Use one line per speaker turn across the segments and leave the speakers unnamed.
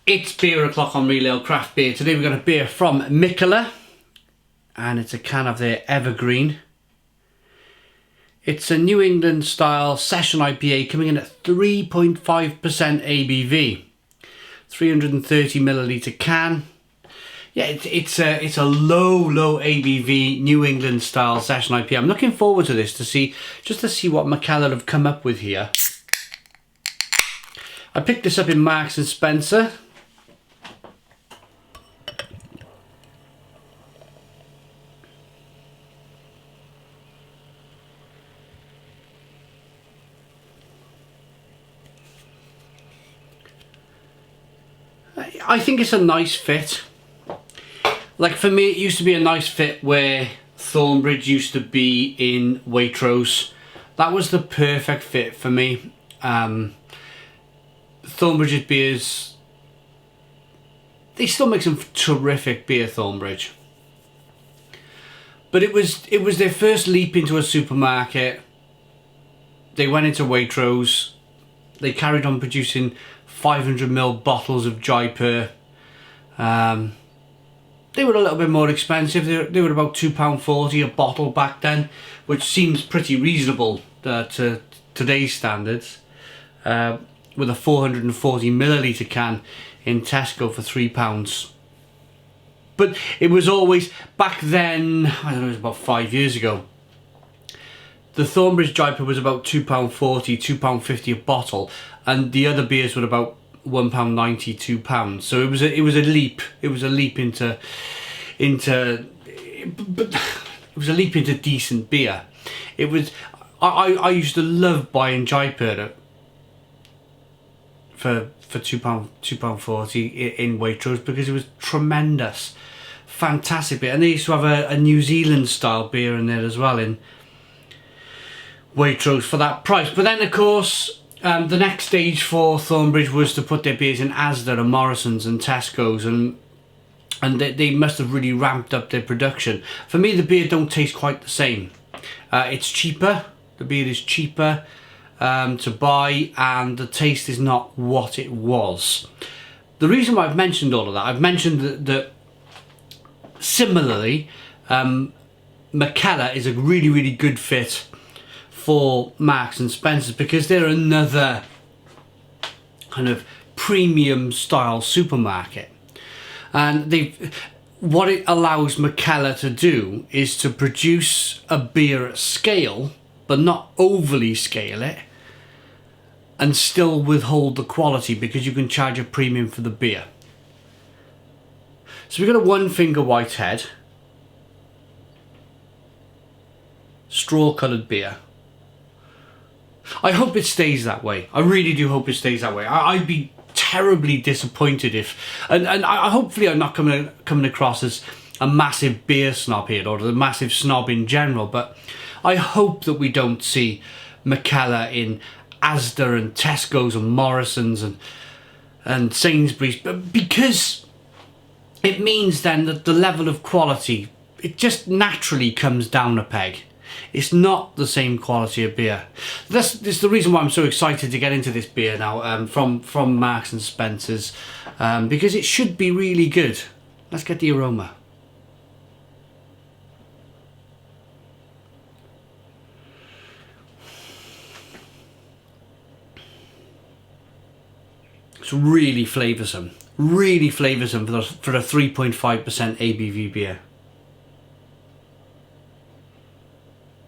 It's beer o'clock on Real Ale Craft Beer. Today we've got a beer from Mikkeller, and it's a can of their Evergreen. It's a New England style session IPA coming in at 3.5% ABV. 330 milliliter can. Yeah, it's a low ABV New England style session IPA. I'm looking forward to this to see what Mikkeller have come up with here. I picked this up in Marks and Spencer. I think it's a nice fit. Like for me, it used to be a nice fit where Thornbridge used to be in Waitrose. That was the perfect fit for me. Thornbridge's beers, they still make some terrific beer, Thornbridge. But it was their first leap into a supermarket. They went into Waitrose. They carried on producing 500ml bottles of Jaipur. They were a little bit more expensive. They were about £2.40 a bottle back then, which seems pretty reasonable to today's standards. With a 440 milliliter can in Tesco for £3. But it was always, back then, I don't know, it was about 5 years ago, the Thornbridge Jaipur was about £2.40, £2.50 a bottle, and the other beers were about £1.90, £2. So it was a leap. It was a leap into decent beer. It was. I used to love buying Jaipur for £2.40 in Waitrose because it was tremendous, fantastic beer. And they used to have a New Zealand style beer in there as well in Waitrose for that price. But then of course the next stage for Thornbridge was to put their beers in Asda and Morrison's and Tesco's, and they must have really ramped up their production. For me, the beer don't taste quite the same. It's cheaper. The beer is cheaper to buy, and the taste is not what it was. The reason why I've mentioned all of that, I've mentioned that similarly, Mikkeller is a really good fit for Marks and Spencer's because they're another kind of premium style supermarket, and what it allows Mikkeller to do is to produce a beer at scale but not overly scale it and still withhold the quality, because you can charge a premium for the beer. So we've got a one finger whitehead, straw coloured beer. I hope it stays that way. I really do hope it stays that way. I'd be terribly disappointed if, and hopefully I'm not coming across as a massive beer snob here, or a massive snob in general, but I hope that we don't see Mikkeller in Asda and Tesco's and Morrison's and Sainsbury's, because it means then that the level of quality, it just naturally comes down a peg. It's not the same quality of beer. This is the reason why I'm so excited to get into this beer now, from Marks and Spencer's, because it should be really good. Let's get the aroma. It's really flavoursome for a 3.5% ABV beer.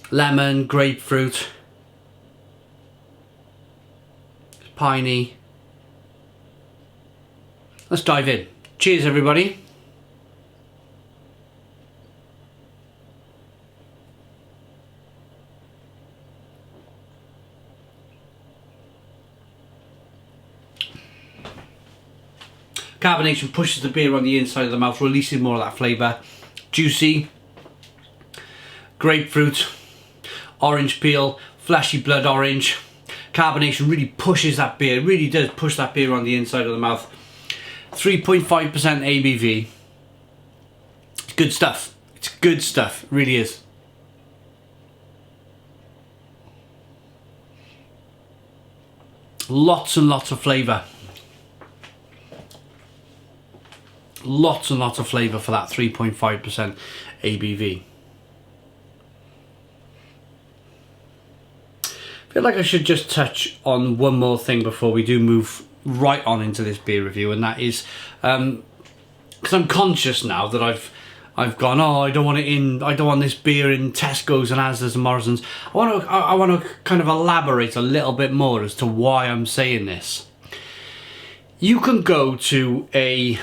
Lemon, grapefruit, piney. Let's dive in. Cheers, everybody. Carbonation pushes the beer on the inside of the mouth, releasing more of that flavour. Juicy. Grapefruit. Orange peel, fleshy blood orange. Carbonation really pushes that beer, really does push that beer on the inside of the mouth. 3.5% ABV. It's good stuff. It's good stuff, it really is. Lots and lots of flavour. lots and lots of flavour for that 3.5% ABV. I feel like I should just touch on one more thing before we do move right on into this beer review, and that is because I'm conscious now that I've gone, oh, I don't want this beer in Tesco's and Asda's and Morrison's. I want to kind of elaborate a little bit more as to why I'm saying this. You can go to a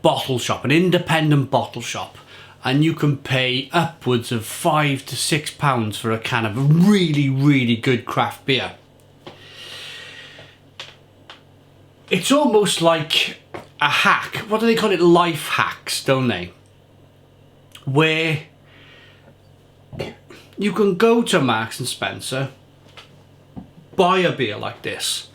bottle shop, an independent bottle shop, and you can pay upwards of £5 to £6 for a can of really, really good craft beer. It's almost like a hack. What do they call it? Life hacks, don't they? Where you can go to Marks and Spencer, buy a beer like this,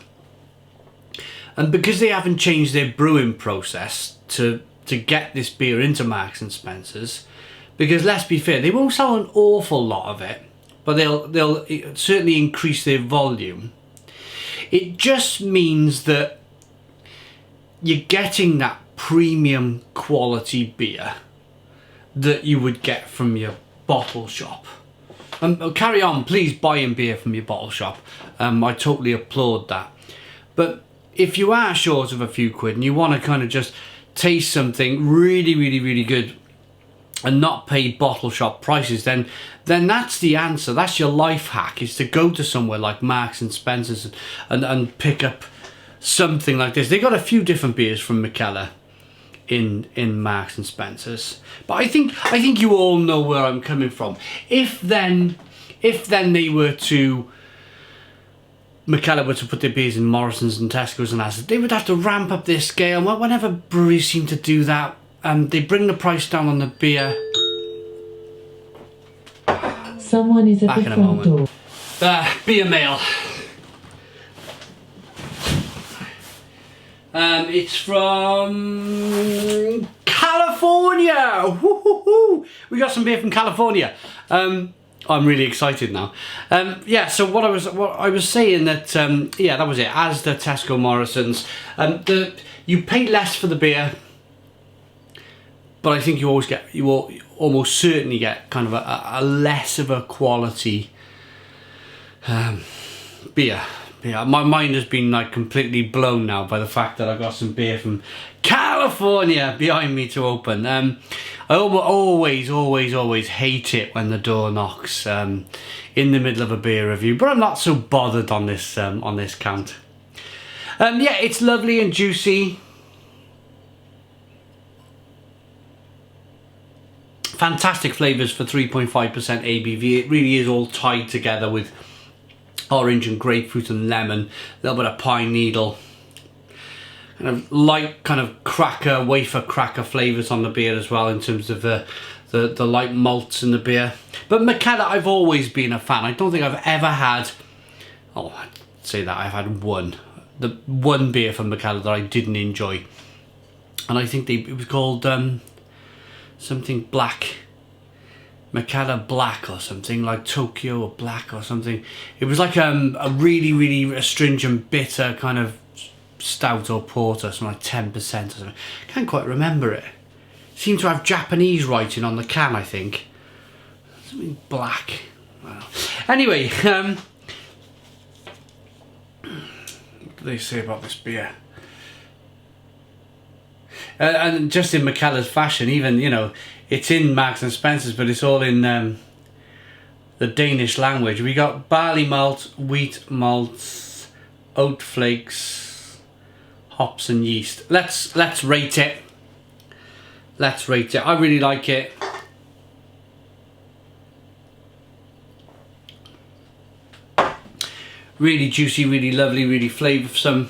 and because they haven't changed their brewing process to get this beer into Marks and Spencer's, because let's be fair, they won't sell an awful lot of it, but they'll certainly increase their volume. It just means that you're getting that premium quality beer that you would get from your bottle shop. Carry on, please buy in beer from your bottle shop. I totally applaud that. But if you are short of a few quid and you want to kind of just taste something really, really, really good and not pay bottle shop prices, then that's the answer. That's your life hack, is to go to somewhere like Marks and Spencer's and pick up something like this. They got a few different beers from Mikkeller in Marks and Spencer's, but I think you all know where I'm coming from. If then they were to, Mikkeller were to put their beers in Morrison's and Tesco's and Asda, they would have to ramp up their scale. And whenever breweries seem to do that, they bring the price down on the beer.
Someone is at the front door.
Beer mail. It's from California. Woo-hoo-hoo. We got some beer from California. I'm really excited now. Yeah. So what I was saying that yeah, that was it. Asda, Tesco, Morrison's. You pay less for the beer, but I think you will almost certainly get kind of a less of a quality beer. Yeah, my mind has been like completely blown now by the fact that I got some beer from California behind me to open. I always hate it when the door knocks in the middle of a beer review, but I'm not so bothered on this count. Yeah, it's lovely and juicy. Fantastic flavours for 3.5% ABV. It really is all tied together with orange and grapefruit and lemon, a little bit of pine needle, kind of light kind of wafer cracker flavours on the beer as well, in terms of the light malts in the beer. But Mikkeller, I've always been a fan. I don't think I've ever had, oh, I'd say that I've had one beer from Mikkeller that I didn't enjoy, and I think it was called something black, Mikkeller Black or something, like Tokyo or Black or something. It was like a really, really astringent, bitter kind of stout or porter, something like 10% or something. Can't quite remember it. Seemed to have Japanese writing on the can, I think. Something black. Well, anyway, what do they say about this beer? And just in Mikkeller's fashion, even, you know, it's in Marks and Spencer's, but it's all in the Danish language. We got barley malt, wheat malts, oat flakes, hops and yeast. Let's rate it. Let's rate it. I really like it. Really juicy, really lovely, really flavoursome.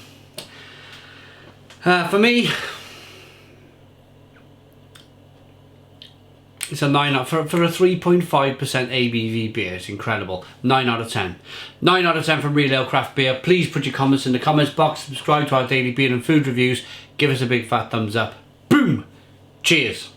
For me, it's a 9 out for a 3.5% ABV beer. It's incredible. 9 out of 10. 9 out of 10 from Real Ale Craft Beer. Please put your comments in the comments box. Subscribe to our daily beer and food reviews. Give us a big fat thumbs up. Boom! Cheers.